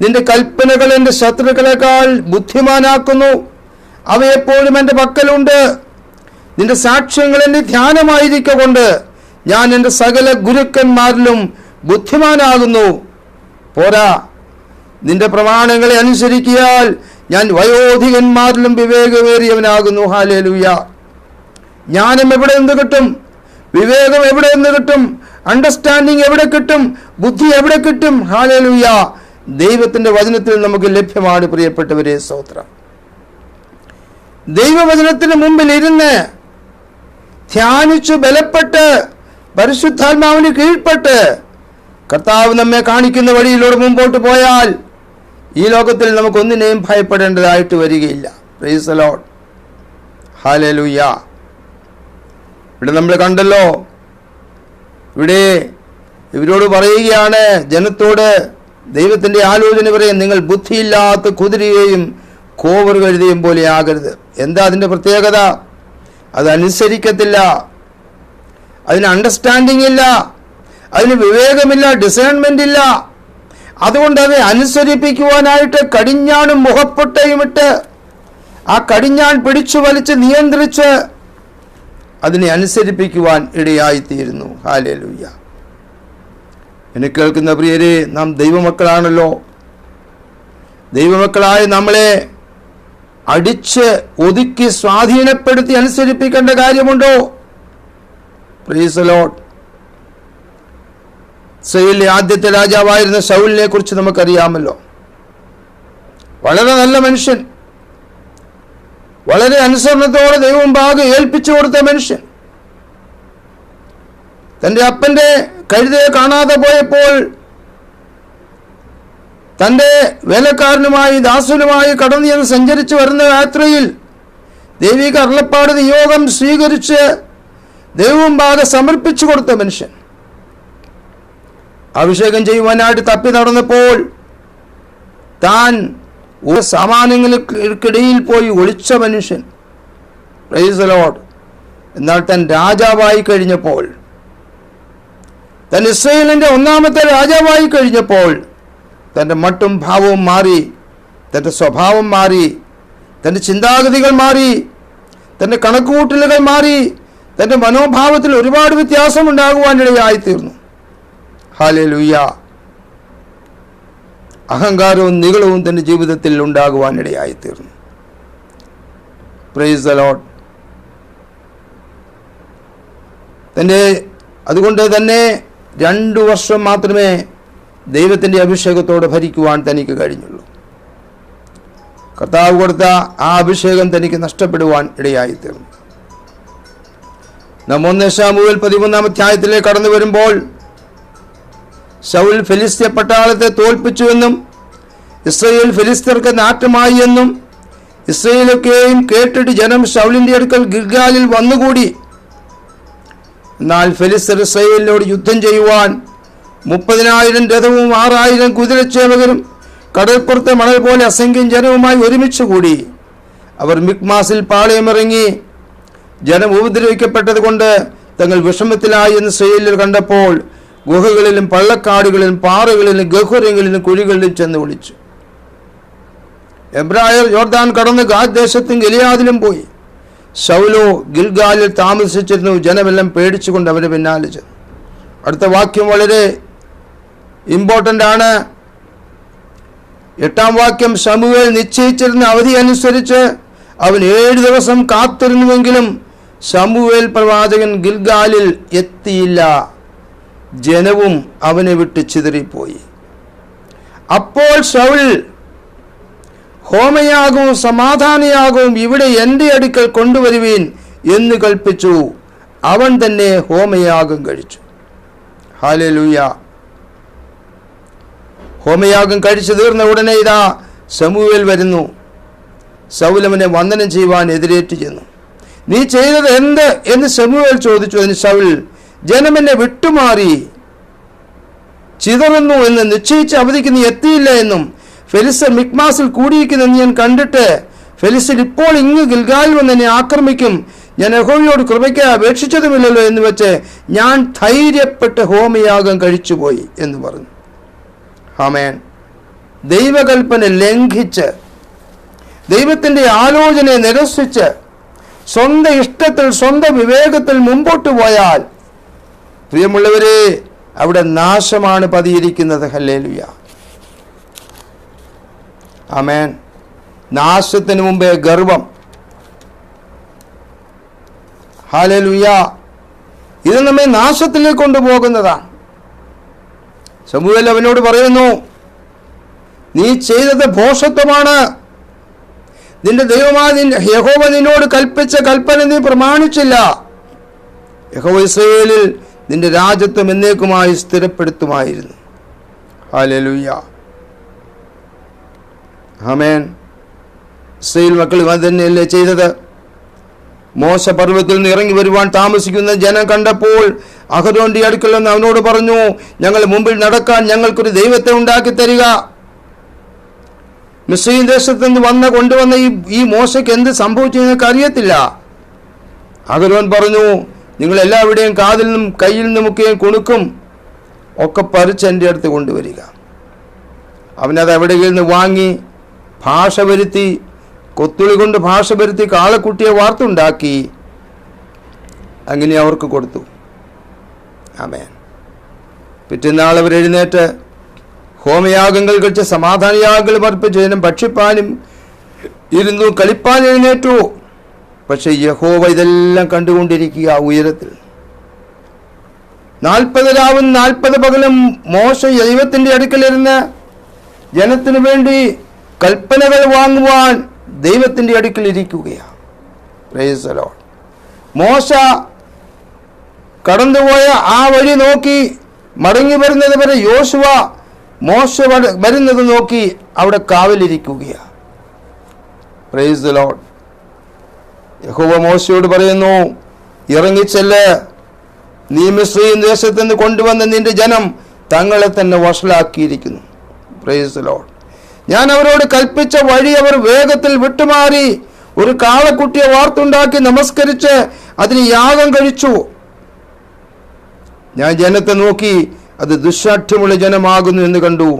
നിന്റെ കൽപ്പനകൾ എൻ്റെ ശത്രുക്കളെക്കാൾ ബുദ്ധിമാനാക്കുന്നു, അവയെപ്പോഴും എൻ്റെ പക്കലുണ്ട്. നിന്റെ സാക്ഷ്യങ്ങൾ എൻ്റെ ധ്യാനമായിരിക്കൊണ്ട് ഞാൻ എൻ്റെ സകല ഗുരുക്കന്മാരിലും ബുദ്ധിമാനാകുന്നു. പോരാ, നിന്റെ പ്രമാണങ്ങളെ അനുസരിക്കിയാൽ ഞാൻ വയോധികന്മാരിലും വിവേകമേറിയവനാകുന്നു. ഹല്ലേലൂയ. ജ്ഞാനം എവിടെ നിന്ന് കിട്ടും? വിവേകം എവിടെ നിന്ന് കിട്ടും? അണ്ടർസ്റ്റാൻഡിങ് എവിടെ കിട്ടും? ബുദ്ധി എവിടെ കിട്ടും? ഹല്ലേലൂയ. ദൈവത്തിൻ്റെ വചനത്തിൽ നമുക്ക് ലഭ്യമാണ്. പ്രിയപ്പെട്ടവരെ, സ്തോത്രം. ദൈവവചനത്തിന് മുമ്പിൽ ഇരുന്ന് ധ്യാനിച്ചു ബലപ്പെട്ട് പരിശുദ്ധാത്മാവിന് കീഴ്പ്പെട്ട് കർത്താവ് നമ്മെ കാണിക്കുന്ന വഴിയിലൂടെ മുമ്പോട്ട് പോയാൽ ഈ ലോകത്തിൽ നമുക്കൊന്നിനെയും ഭയപ്പെടേണ്ടതായിട്ട് വരികയില്ല. Price the lord. ഹല്ലേലൂയ. ഇവിടെ നമ്മൾ കണ്ടല്ലോ, ഇവിടെ ഇവരോട് പറയുകയാണ്, ജനത്തോട് ദൈവത്തിൻ്റെ ആലോചന പറയും, നിങ്ങൾ ബുദ്ധിയില്ലാത്ത കുതിരയെയും കോവർ കഴുതയും പോലെ ആകരുത്. എന്താ അതിൻ്റെ പ്രത്യേകത? അത് അനുസരിക്കത്തില്ല, അതിന് അണ്ടർസ്റ്റാൻഡിങ് ഇല്ല, അതിന് വിവേകമില്ല, ഡിസേൺമെൻ്റ് ഇല്ല. അതുകൊണ്ട് അത് അനുസരിപ്പിക്കുവാനായിട്ട് കടിഞ്ഞാണും മുഖപ്പൊട്ടയും ഇട്ട് ആ കടിഞ്ഞാൺ പിടിച്ചു വലിച്ച് നിയന്ത്രിച്ച് അതിനെ അനുസരിപ്പിക്കുവാൻ ഇടയായിത്തീരുന്നു. ഹല്ലേലൂയ. എന്നെ കേൾക്കുന്ന പ്രിയരെ, നാം ദൈവമക്കളാണല്ലോ. ദൈവമക്കളായ നമ്മളെ അടിച്ച് ഒതുക്കി സ്വാധീനപ്പെടുത്തി അനുസരിപ്പിക്കേണ്ട കാര്യമുണ്ടോ? Price the Lord. ഇസ്രായേലിലെ ആദ്യത്തെ രാജാവായിരുന്ന ശൗലിനെ കുറിച്ച് നമുക്കറിയാമല്ലോ. വളരെ നല്ല മനുഷ്യൻ, വളരെ അനുസരണത്തോടെ ദൈവം ഭാഗം ഏൽപ്പിച്ചു കൊടുത്ത മനുഷ്യൻ. തൻ്റെ അപ്പൻ്റെ കഴുതയെ കാണാതെ പോയപ്പോൾ തൻ്റെ വേലക്കാരനുമായി ദാസനുമായി കടന്നു ചെന്ന് സഞ്ചരിച്ചു വരുന്ന യാത്രയിൽ ദൈവിക അരുളപ്പാട് നിയോഗം സ്വീകരിച്ച് ദൈവം ഭാഗം സമർപ്പിച്ചു കൊടുത്ത മനുഷ്യൻ. അഭിഷേകം ചെയ്യുവാനായിട്ട് തപ്പി നടന്നപ്പോൾ താൻ സാമാന്യങ്ങൾക്കിടയിൽ പോയി ഒളിച്ച മനുഷ്യൻ. Price the Lord. എന്നാൽ താൻ രാജാവായി കഴിഞ്ഞപ്പോൾ, താൻ ഇസ്രായേലിൻ്റെ 1ാമത്തെ രാജാവായി കഴിഞ്ഞപ്പോൾ തൻ്റെ മട്ടും ഭാവവും മാറി, തൻ്റെ സ്വഭാവം മാറി, തൻ്റെ ചിന്താഗതികൾ മാറി, തൻ്റെ കണക്കുകൂട്ടലുകൾ മാറി, തൻ്റെ മനോഭാവത്തിൽ ഒരുപാട് വ്യത്യാസമുണ്ടാകുവാനിടയായിത്തീർന്നു. ഹല്ലേലൂയ. അഹങ്കാരവും നിഗളവും തൻ്റെ ജീവിതത്തിൽ ഉണ്ടാകുവാനിടയായിത്തീർന്നു. Price the Lord. അതുകൊണ്ട് തന്നെ 2 വർഷം മാത്രമേ ദൈവത്തിൻ്റെ അഭിഷേകത്തോടെ ഭരിക്കുവാൻ തനിക്ക് കഴിഞ്ഞുള്ളൂ. കർത്താവ് കൊടുത്ത ആ അഭിഷേകം തനിക്ക് നഷ്ടപ്പെടുവാൻ ഇടയായിത്തീർന്നു. നാം 1 ശമൂവേൽ 13-ാം അധ്യായത്തിലേക്ക് കടന്നു വരുമ്പോൾ ശൗൽ ഫെലിസ്ത്യ പട്ടാളത്തെ തോൽപ്പിച്ചുവെന്നും ഇസ്രായേൽ ഫെലിസ്ത്യർക്ക് നാട്ടമായി എന്നും ഇസ്രായേലൊക്കെയും കേട്ടിട്ട് ജനം ശൗലിൻ്റെ അടുക്കൽ ഗിൽഗാലിൽ വന്നുകൂടി. എന്നാൽ ഫെലിസ്ത്യർ ഇസ്രായേലിനോട് യുദ്ധം ചെയ്യുവാൻ 30,000 രഥവും 6,000 കുതിരച്ചേവകരും കടൽപ്പുറത്തെ മണൽ പോലെ അസംഖ്യം ജനവുമായി ഒരുമിച്ച് കൂടി. അവർ മിക്മാസിൽ പാളയമിറങ്ങി. ജനം ഉപദ്രവിക്കപ്പെട്ടത് കൊണ്ട് തങ്ങൾ വിഷമത്തിലായി എന്ന് ഇസ്രായേല്യർ കണ്ടപ്പോൾ ഗുഹകളിലും പള്ളക്കാടുകളിലും പാറകളിലും ഗഹ്വരങ്ങളിലും കുഴികളിലും ചെന്ന് വിളിച്ചു. എബ്രായർ യോർദാൻ കടന്ന് ഗാദ് ദേശത്തും ഗിലെയാദിലും പോയി. ശൗലോ ഗിൽഗാലിൽ താമസിച്ചിരുന്നു. ജനമെല്ലാം പേടിച്ചുകൊണ്ട് അവരെ പിന്നാലെ ചെന്നു. അടുത്ത വാക്യം വളരെ ഇമ്പോർട്ടൻ്റ് ആണ്. 8-ാം വാക്യം, ശമൂവേൽ നിശ്ചയിച്ചിരുന്ന അവധി അനുസരിച്ച് അവൻ 7 ദിവസം കാത്തിരുന്നുവെങ്കിലും ശമൂവേൽ പ്രവാചകൻ ഗിൽഗാലിൽ എത്തിയില്ല. ജനവും അവനെ വിട്ട് ചിതറിപ്പോയി. അപ്പോൾ ശൗൽ, ഹോമയാഗവും സമാധാനയാഗവും ഇവിടെ എൻ്റെ അടുക്കൽ കൊണ്ടുവരുവീൻ എന്ന് കൽപ്പിച്ചു. അവൻ തന്നെ ഹോമയാഗം കഴിച്ചു. ഹല്ലേലൂയ. ഹോമയാഗം കഴിച്ചു തീർന്ന ഉടനെ ഇതാ ശമൂവേൽ വരുന്നു. ശൗൽ അവനെ വന്ദനം ചെയ്യുവാൻ എതിരേറ്റ് ചെന്നു. നീ ചെയ്തത് എന്ത് എന്ന് ശമൂവേൽ ചോദിച്ചു. അതിന് ശൗൽ, ജനം എന്നെ വിട്ടുമാറി ചിതറുന്നു എന്ന് നിശ്ചയിച്ച അവധിക്ക് നീ എത്തിയില്ല എന്നും ഫെലിസ്തർ മിക്മാസിൽ കൂടിയിരിക്കുന്നെന്ന് ഞാൻ കണ്ടിട്ട് ഫെലിസ്തർ ഇപ്പോൾ ഇങ്ങ് ഗിൽഗാലിൽ വന്ന് എന്നെ ആക്രമിക്കും, ഞാൻ യഹോവയോട് കൃപയ്ക്ക് അപേക്ഷിച്ചതുമില്ലല്ലോ എന്ന് വെച്ച് ഞാൻ ധൈര്യപ്പെട്ട് ഹോമയാഗം കഴിച്ചുപോയി എന്ന് പറഞ്ഞു. ആമേൻ. ദൈവകൽപ്പന ലംഘിച്ച്, ദൈവത്തിൻ്റെ ആലോചനയെ നിരസിച്ച്, സ്വന്തം ഇഷ്ടത്തിൽ സ്വന്തം വിവേകത്തിൽ മുമ്പോട്ട് പോയാൽ പ്രിയമുള്ളവരെ, അവിടെ നാശമാണ് പതിയിരിക്കുന്നത്. ഹല്ലേലൂയ. ആമേൻ. നാശത്തിന് മുമ്പേ ഗർവം. ഹല്ലേലൂയ. ഇത് നമ്മെ നാശത്തിലേക്ക് കൊണ്ടുപോകുന്നതാണ്. ശമൂവേൽ അവനോട് പറയുന്നു, നീ ചെയ്തത് ഭോഷത്വമാണ്. നിന്റെ ദൈവമായ യഹോവ നിന്നോട് കൽപ്പിച്ച കൽപ്പന നീ പ്രമാണിച്ചില്ല. യഹോവ ഇസ്രായേലിൽ നിന്റെ രാജ്യത്വം എന്നേക്കുമായി സ്ഥിരപ്പെടുത്തുമായിരുന്നു. ഹല്ലേലൂയ. ആമേൻ. ഇസ്രായേൽ മക്കൾ തന്നെയല്ലേ ചെയ്തത്? മോശ പർവ്വതത്തിൽ നിന്ന് ഇറങ്ങി വരുവാൻ താമസിക്കുന്ന ജനം കണ്ടപ്പോൾ അഹരോന്റെ അടുക്കൽ നിന്ന് അവനോട് പറഞ്ഞു, ഞങ്ങൾ മുമ്പിൽ നടക്കാൻ ഞങ്ങൾക്കൊരു ദൈവത്തെ ഉണ്ടാക്കി തരിക. മിസ്രയീം ദേശത്ത് നിന്ന് കൊണ്ടുവന്ന ഈ മോശയ്ക്ക് എന്ത് സംഭവിച്ചു നിങ്ങൾക്ക് അറിയത്തില്ല. അഹരോൻ പറഞ്ഞു, നിങ്ങൾ എല്ലാവരുടെയും കാതിൽ നിന്നും കയ്യിൽ നിന്നുമൊക്കെയും കുണുക്കും ഒക്കെ പറിച്ച് എൻ്റെ അടുത്ത് കൊണ്ടുവരിക. അവനത് എവിടെയിൽ നിന്ന് വാങ്ങി ഭാഷ വരുത്തി, കൊത്തുളി കൊണ്ട് ഭാഷ വരുത്തി കാളക്കുട്ടിയെ വാർത്തുണ്ടാക്കി അങ്ങനെ അവർക്ക് കൊടുത്തു. ആമേൻ. പിറ്റേന്നാൾ അവർ എഴുന്നേറ്റ് ഹോമയാഗങ്ങൾ കഴിച്ച് സമാധാനയാഗങ്ങൾ അർപ്പിച്ച് ജനം ഭക്ഷിപ്പാനും ഇരുന്നു കളിപ്പാൻ എഴുന്നേറ്റു. പക്ഷെ യഹോവ ഇതെല്ലാം കണ്ടുകൊണ്ടിരിക്കുക ഉയരത്തിൽ. 40 രാവും 40 പകലും മോശ ദൈവത്തിൻ്റെ അടുക്കലിരുന്ന് ജനത്തിനു വേണ്ടി കൽപ്പനകൾ വാങ്ങുവാൻ ദൈവത്തിൻ്റെ അടുക്കൽ ഇരിക്കുകയാണ്. Price the Lord. മോശ കടന്നുപോയ ആ വഴി നോക്കി മടങ്ങി വരുന്നത് വരെ യോശുവ മോശ വരുന്നത് നോക്കി അവിടെ കാവലിരിക്കുകയാണ്. Price the Lord. യഹോവ മോശയോട് പറയുന്നു, ഇറങ്ങിച്ചെല്ല്, നീ മിസ്രയീം ദേശത്ത് നിന്ന് കൊണ്ടുവന്ന നിന്റെ ജനം തങ്ങളെ തന്നെ വഷളാക്കിയിരിക്കുന്നു. Price the Lord. ഞാൻ അവരോട് കൽപ്പിച്ച വഴി അവർ വേഗത്തിൽ വിട്ടുമാറി ഒരു കാളക്കുട്ടിയെ വാർത്തുണ്ടാക്കി നമസ്കരിച്ച് അതിന് യാഗം കഴിച്ചു. ഞാൻ ജനത്തെ നോക്കി, അത് ദുശ്ശാഠ്യമുള്ള ജനമാകുന്നു എന്ന് കണ്ടു.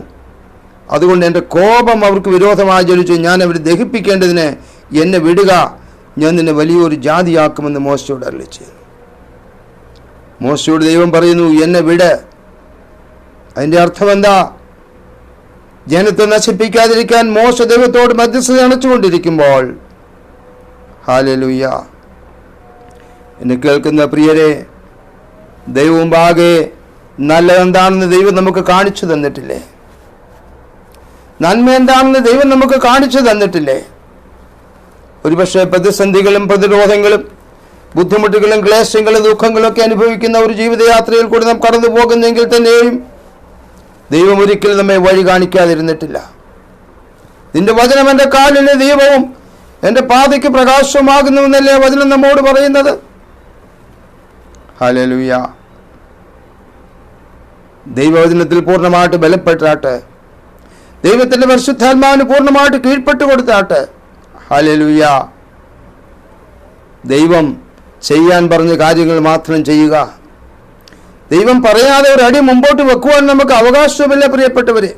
അതുകൊണ്ട് എൻ്റെ കോപം അവർക്ക് വിരോധമായി ജ്വലിച്ചു. ഞാൻ അവരെ ദഹിപ്പിക്കേണ്ടതിന് എന്നെ വിടുക, ഞാൻ നിന്നെ വലിയൊരു ജാതിയാക്കുമെന്ന് മോശയോട് അരുളിച്ചു. മോശയോട് ദൈവം പറയുന്നു, എന്നെ വിട്. അതിൻ്റെ അർത്ഥം എന്താ? ജനത്തെ നശിപ്പിക്കാതിരിക്കാൻ മോശ ദൈവത്തോട് മധ്യസ്ഥത അണച്ചുകൊണ്ടിരിക്കുമ്പോൾ, ഹല്ലേലൂയ, എന്നെ കേൾക്കുന്ന പ്രിയരെ, ദൈവമുമ്പാകെ നല്ലതെന്താണെന്ന് ദൈവം നമുക്ക് കാണിച്ചു തന്നിട്ടില്ലേ? നന്മ എന്താണെന്ന് ദൈവം നമുക്ക് കാണിച്ചു തന്നിട്ടില്ലേ? ഒരുപക്ഷെ പ്രതിസന്ധികളും പ്രതിരോധങ്ങളും ബുദ്ധിമുട്ടുകളും ക്ലേശങ്ങളും ദുഃഖങ്ങളും ഒക്കെ അനുഭവിക്കുന്ന ഒരു ജീവിതയാത്രയിൽ കൂടി നാം കടന്നു പോകുന്നെങ്കിൽ തന്നെയും ദൈവം ഒരിക്കലും നമ്മെ വഴി കാണിക്കാതിരുന്നിട്ടില്ല. നിന്റെ വചനം എൻ്റെ കാലിന് ദീപവും എൻ്റെ പാതയ്ക്ക് പ്രകാശമാകുന്നുവെന്നല്ലേ വചനം നമ്മോട് പറയുന്നത്. ഹല്ലേലൂയ. ദൈവവചനത്തിൽ പൂർണ്ണമായിട്ട് ബലപ്പെട്ടാട്ട്, ദൈവത്തിൻ്റെ പരിശുദ്ധാത്മാവിന് പൂർണ്ണമായിട്ട് കീഴ്പ്പെട്ടു കൊടുത്താട്ട്. ഹല്ലേലൂയ. ദൈവം ചെയ്യാൻ പറഞ്ഞ കാര്യങ്ങൾ മാത്രം ചെയ്യുക. ദൈവം പറയാതെ ഒരു അടി മുമ്പോട്ട് വെക്കുവാൻ നമുക്ക് അവകാശമില്ല. പ്രിയപ്പെട്ടവരെ,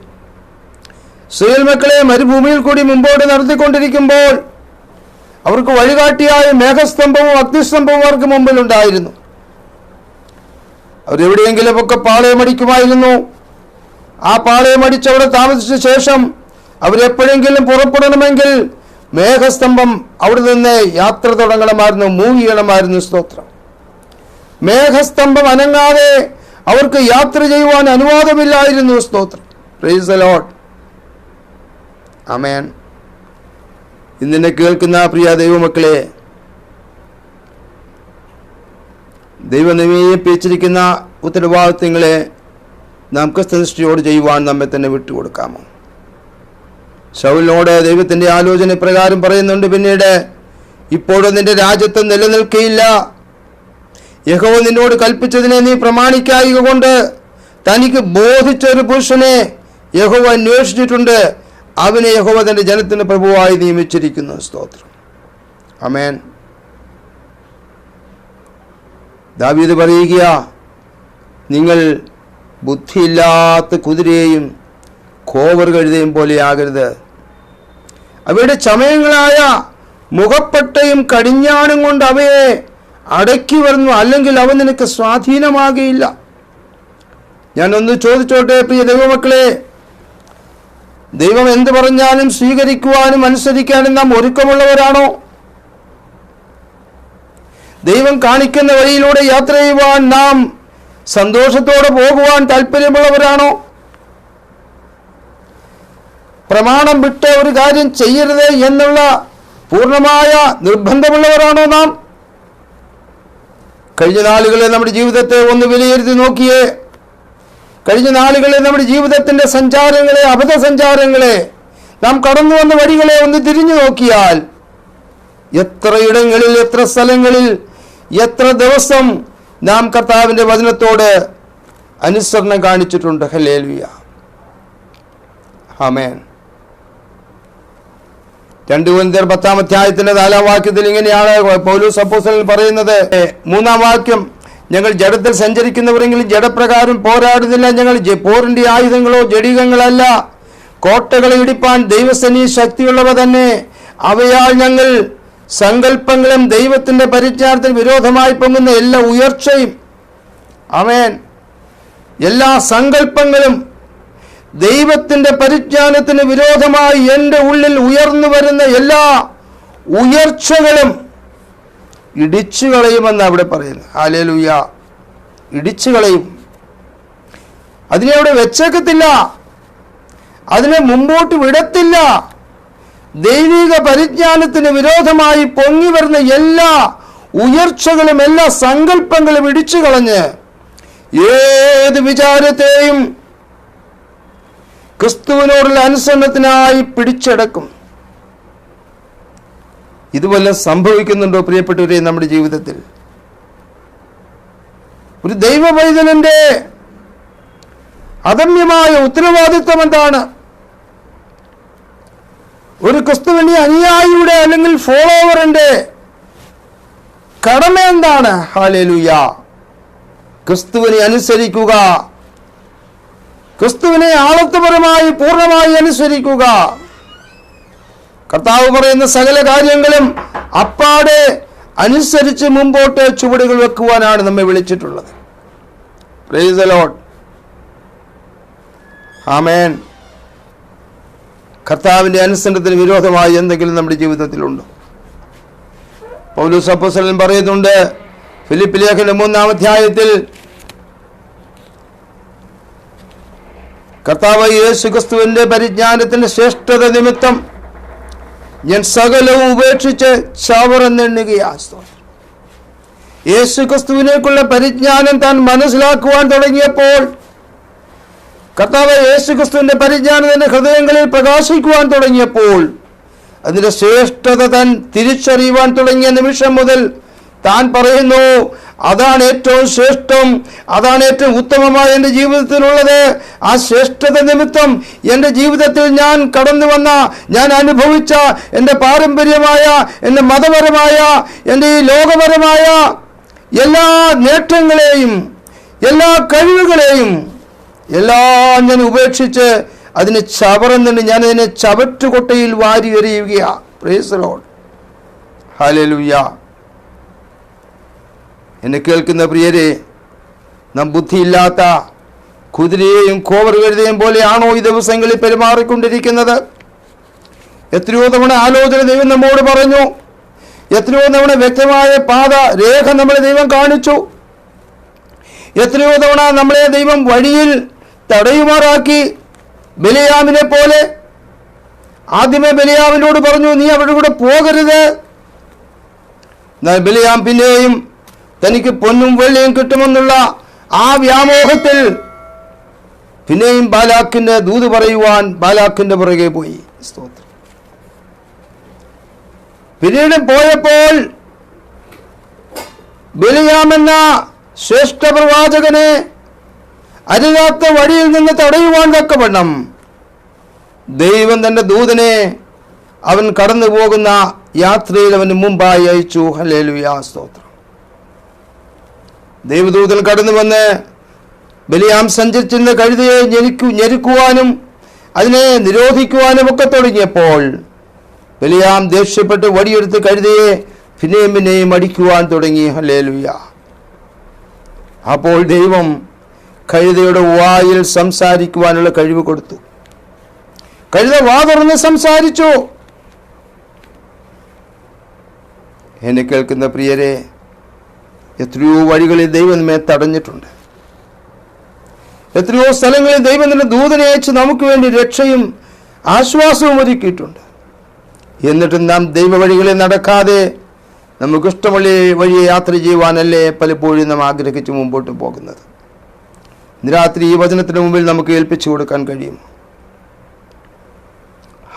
ഇസ്രായേൽ മക്കളെ മരുഭൂമിയിൽ കൂടി മുമ്പോട്ട് നടത്തിക്കൊണ്ടിരിക്കുമ്പോൾ അവർക്ക് വഴികാട്ടിയായ മേഘസ്തംഭവും അഗ്നിസ്തംഭവും അവർക്ക് മുമ്പിലുണ്ടായിരുന്നു. അവരെവിടെയെങ്കിലുമൊക്കെ പാളയമടിക്കുമായിരുന്നു. ആ പാളയം അടിച്ചവിടെ താമസിച്ച ശേഷം അവരെപ്പോഴെങ്കിലും പുറപ്പെടണമെങ്കിൽ മേഘസ്തംഭം അവിടെ നിന്ന് യാത്ര തുടങ്ങണമായിരുന്നു, മൂവ് ചെയ്യണമായിരുന്നു. സ്തോത്രം. മേഘസ്തംഭം അനങ്ങാതെ അവർക്ക് യാത്ര ചെയ്യുവാൻ അനുവാദമില്ലായിരുന്നു. സ്തോത്രം. Praise the lord. ആമേൻ. ഇന്നിനെ കേൾക്കുന്ന പ്രിയ ദൈവമക്കളെ, ദൈവം നമ്മെ ഏൽപ്പിച്ചിരിക്കുന്ന ഉത്തരവാദിത്വങ്ങളെ നാം ക്രിസ്തുനിഷ്ഠയോട് ചെയ്യുവാൻ നമ്മെ തന്നെ വിട്ടുകൊടുക്കാമോ? ശൗലിനോട് ദൈവത്തിൻ്റെ ആലോചന പ്രകാരം പറയുന്നുണ്ട്, പിന്നീട് ഇപ്പോഴും നിന്റെ രാജ്യത്വം നിലനിൽക്കുകയില്ല. യഹോവ നിന്നോട് കൽപ്പിച്ചതിനെ നീ പ്രമാണിക്കായിക കൊണ്ട് തനിക്ക് ബോധിച്ച ഒരു പുരുഷനെ യഹോവ അന്വേഷിച്ചിട്ടുണ്ട്. അവനെ യഹോവ തൻ്റെ ജനത്തിന് പ്രഭുവായി നിയമിച്ചിരിക്കുന്നു. സ്തോത്രം. ആമേൻ. ദാവീദ് പറയുക, നിങ്ങൾ ബുദ്ധിയില്ലാത്ത കുതിരയെയും കോവർ കഴുതയും പോലെയാകരുത്. അവയുടെ ചമയങ്ങളായ മുഖപ്പട്ടയും കടിഞ്ഞാണും കൊണ്ട് അവയെ അടക്കി വരുന്നു, അല്ലെങ്കിൽ അവ നിനക്ക് സ്വാധീനമാകുകയില്ല. ഞാനൊന്ന് ചോദിച്ചോട്ടെ പ്രിയ ദൈവമക്കളെ, ദൈവം എന്ത് പറഞ്ഞാലും സ്വീകരിക്കുവാനും അനുസരിക്കാനും നാം ഒരുക്കമുള്ളവരാണോ? ദൈവം കാണിക്കുന്ന വഴിയിലൂടെ യാത്ര ചെയ്യുവാൻ നാം സന്തോഷത്തോടെ പോകുവാൻ താല്പര്യമുള്ളവരാണോ? പ്രമാണം വിട്ട് ഒരു കാര്യം ചെയ്യരുത് എന്നുള്ള പൂർണ്ണമായ നിർബന്ധമുള്ളവരാണോ നാം? കഴിഞ്ഞ നാളുകളിൽ നമ്മുടെ ജീവിതത്തെ ഒന്ന് വിലയിരുത്തി നോക്കിയേ. കഴിഞ്ഞ നാളുകളിൽ നമ്മുടെ ജീവിതത്തിൻ്റെ സഞ്ചാരങ്ങളെ, അബദ്ധ സഞ്ചാരങ്ങളെ, നാം കടന്നു വന്ന വഴികളെ ഒന്ന് തിരിഞ്ഞു നോക്കിയാൽ എത്ര ഇടങ്ങളിൽ, എത്ര സ്ഥലങ്ങളിൽ, എത്ര ദിവസം നാം കർത്താവിൻ്റെ വചനത്തോട് അനുസരണം കാണിച്ചിട്ടുണ്ട്. ഹല്ലേലൂയ. ആമേൻ. 2 കൊരിന്ത്യർ 10-ാം അധ്യായത്തിന്റെ 4-ാം വാക്യത്തിൽ ഇങ്ങനെയാണ് പൗലോസ് അപ്പോസ്തലൻ പറയുന്നത്. 3-ാം വാക്യം, ഞങ്ങൾ ജഡത്തിൽ സഞ്ചരിക്കുന്നവരെങ്കിലും ജഡപ്രകാരം പോരാടുന്നില്ല. ഞങ്ങൾ പോരിന്റെ ആയുധങ്ങളോ ജഡികങ്ങളല്ല. കോട്ടകളെ ഇടിപ്പാൻ ദൈവസന്നിധി ശക്തിയുള്ളവ തന്നെ. അവയാൽ ഞങ്ങൾ സങ്കല്പങ്ങളും ദൈവത്തിന്റെ പരിജ്ഞാനത്തിന് വിരോധമായി പൊങ്ങുന്ന എല്ലാ ഉയർച്ചയും, ആമേൻ, എല്ലാ സങ്കല്പങ്ങളും ദൈവത്തിന്റെ പരിജ്ഞാനത്തിന് വിരോധമായി എൻ്റെ ഉള്ളിൽ ഉയർന്നു വരുന്ന എല്ലാ ഉയർച്ചകളും ഇടിച്ചു കളയുമെന്ന് അവിടെ പറയുന്നു. ഹല്ലേലൂയ. ഇടിച്ചു കളയും. അതിനെ അവിടെ വെച്ചേക്കത്തില്ല, അതിനെ മുമ്പോട്ട് വിടത്തില്ല. ദൈവിക പരിജ്ഞാനത്തിന് വിരോധമായി പൊങ്ങി വരുന്ന എല്ലാ ഉയർച്ചകളും, എല്ലാ സങ്കല്പങ്ങളും ഇടിച്ചു കളഞ്ഞ് ഏത് വിചാരത്തെയും ക്രിസ്തുവിനോടുള്ള അനുസരണത്തിനായി പിടിച്ചടക്കും. ഇതുപോലെ സംഭവിക്കുന്നുണ്ടോ പ്രിയപ്പെട്ടവരെ നമ്മുടെ ജീവിതത്തിൽ? ഒരു ദൈവ പൈതലിന്റെ അദമ്യമായ ഉത്തരവാദിത്വം എന്താണ്? ഒരു ക്രിസ്തുവിന്റെ അനുയായിയുടെ അല്ലെങ്കിൽ ഫോളോവറിന്റെ കടമ എന്താണ്? ഹല്ലേലൂയ. ക്രിസ്തുവിനെ അനുസരിക്കുക, ക്രിസ്തുവിനെ ആളത്വപരമായി പൂർണ്ണമായി അനുസരിക്കുക. കർത്താവ് പറയുന്ന സകല കാര്യങ്ങളും അപ്പാടെ അനുസരിച്ച് മുമ്പോട്ട് ചുവടുകൾ വെക്കുവാനാണ് നമ്മെ വിളിച്ചിട്ടുള്ളത്. Praise the lord. ആമേൻ. കർത്താവിന്റെ അനുസരണത്തിന് വിരോധമായി എന്തെങ്കിലും നമ്മുടെ ജീവിതത്തിലുണ്ടോ? പൗലോസ് അപ്പോസ്തലൻ പറയുന്നുണ്ട് ഫിലിപ്പി ലേഖനം 3-ാം അധ്യായത്തിൽ, കർത്താവ് യേശു ക്രിസ്തുവിന്റെ പരിജ്ഞാനത്തിന്റെ ശ്രേഷ്ഠത നിമിത്തം ഞാൻ സകലവും ഉപേക്ഷിച്ച് ചവറെന്നെണ്ണുകയാണ്. യേശു ക്രിസ്തുവിനേക്കുള്ള പരിജ്ഞാനം താൻ മനസ്സിലാക്കുവാൻ തുടങ്ങിയപ്പോൾ, കർത്താവ് യേശു ക്രിസ്തുവിന്റെ പരിജ്ഞാനം തന്റെ ഹൃദയങ്ങളിൽ പ്രകാശിക്കുവാൻ തുടങ്ങിയപ്പോൾ, അതിന്റെ ശ്രേഷ്ഠത താൻ തിരിച്ചറിയുവാൻ തുടങ്ങിയ നിമിഷം മുതൽ താൻ പറയുന്നു, അതാണ് ഏറ്റവും ശ്രേഷ്ഠം, അതാണ് ഏറ്റവും ഉത്തമമായ എൻ്റെ ജീവിതത്തിലുള്ളത്. ആ ശ്രേഷ്ഠത നിമിത്തം എൻ്റെ ജീവിതത്തിൽ ഞാൻ കടന്നു വന്ന, ഞാൻ അനുഭവിച്ച എൻ്റെ പാരമ്പര്യമായ, എൻ്റെ മതപരമായ, എൻ്റെ ഈ ലോകപരമായ എല്ലാ നേട്ടങ്ങളെയും, എല്ലാ കഴിവുകളെയും എല്ലാം ഞാൻ ഉപേക്ഷിച്ച് അതിനെ ചവറെന്നുണ്ട് ഞാൻ അതിനെ ചവറ്റുകൊട്ടയിൽ വാരി എറിയുകയാണ്. Praise the lord. ഹല്ലേലൂയ. എന്നെ കേൾക്കുന്ന പ്രിയരെ, നാം ബുദ്ധിയില്ലാത്ത കുതിരയെയും കോവർ കഴുതയും പോലെയാണോ ഈ ദിവസങ്ങളിൽ പെരുമാറിക്കൊണ്ടിരിക്കുന്നത്? എത്രയോ തവണ ആലോചന ദൈവം നമ്മോട് പറഞ്ഞു, എത്രയോ തവണ വ്യക്തമായ പാത രേഖ നമ്മളെ ദൈവം കാണിച്ചു, എത്രയോ തവണ നമ്മളെ ദൈവം വഴിയിൽ തടയുമാറാക്കി. ബലിയാമിനെ പോലെ ആദ്യമേ ബലിയാമിനോട് പറഞ്ഞു, നീ അവരുടെ കൂടെ പോകരുത്. എന്നാൽ ബലിയാം പിന്നെയും തനിക്ക് പൊന്നും വെള്ളിയും കിട്ടുമെന്നുള്ള ആ വ്യാമോഹത്തിൽ പിന്നെയും ബാലാക്കിന്റെ ദൂത് പറയുവാൻ ബാലാക്കിന്റെ പുറകെ പോയി. സ്തോത്രം. പിന്നീട് പോയപ്പോൾ ബലിയാം എന്ന ശ്രേഷ്ഠ പ്രവാചകനെ അരുതാത്ത വഴിയിൽ നിന്ന് തടയുവാൻ തക്കവണ്ണം ദൈവം തന്റെ ദൂതനെ അവൻ കടന്നു പോകുന്ന യാത്രയിൽ അവന് മുമ്പായി അയച്ചു. ഹല്ലേലൂയ, സ്തോത്രം. ദൈവദൂതൻ കടന്നു വന്ന് ബലിയാം സഞ്ചരിച്ചിരുന്ന കഴുതയെ ഞെരുക്കുവാനും അതിനെ നിരോധിക്കുവാനും ഒക്കെ തുടങ്ങിയപ്പോൾ ബലിയാം ദേഷ്യപ്പെട്ട് വടിയെടുത്ത് കഴുതയെ പിന്നെയും അടിക്കുവാൻ തുടങ്ങി. ഹല്ലേലൂയ. അപ്പോൾ ദൈവം കഴുതയുടെ വായിൽ സംസാരിക്കുവാനുള്ള കഴിവ് കൊടുത്തു. കഴുത വാ തുറന്ന് സംസാരിച്ചു. എന്നെ കേൾക്കുന്ന പ്രിയരെ, എത്രയോ വഴികളിൽ ദൈവം നമ്മെ തടഞ്ഞിട്ടുണ്ട്. എത്രയോ സ്ഥലങ്ങളിൽ ദൈവം തന്നെ ദൂതനെ അയച്ച് നമുക്ക് വേണ്ടി രക്ഷയും ആശ്വാസവും ഒരുക്കിയിട്ടുണ്ട്. എന്നിട്ടും നാം ദൈവവഴികളിൽ നടക്കാതെ നമുക്കിഷ്ടമുള്ള വഴിയെ യാത്ര ചെയ്യുവാനല്ലേ പലപ്പോഴും നാം ആഗ്രഹിച്ച് മുമ്പോട്ട് പോകുന്നത്. ഇന്ന് രാത്രി ഈ വചനത്തിന് മുമ്പിൽ നമുക്ക് ഏൽപ്പിച്ചു കൊടുക്കാൻ കഴിയും.